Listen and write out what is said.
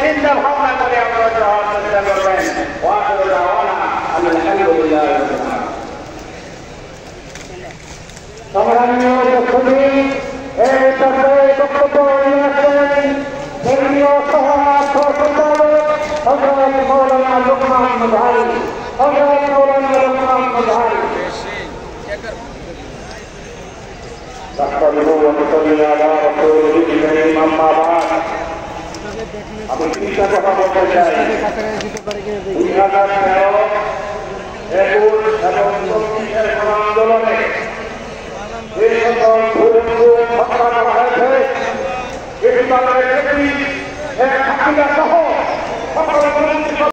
চিন্তা ভাবনা করে আপনারা যাওয়ার চেষ্টা করবেন। আলহামদুলিল্লাহ। সংগ্রামীয় উপস্থিতি, এই পর্যায়ে বক্তব্য নিয়ে আসছেন কেন্দ্রীয় সহ-সম্পাদক হযরত মাওলানা লুকমান মুজাহির। হযরত মাওলানা লুকমান মুজাহির। আমি তিনটা কথা বলতে চাই। 2013, 21 এবং 24-এর আন্দোলনে যে সকল ভুল হত্যা করা হয়েছে, ইসলামের নেত্রী শেখ হাসিনা সহ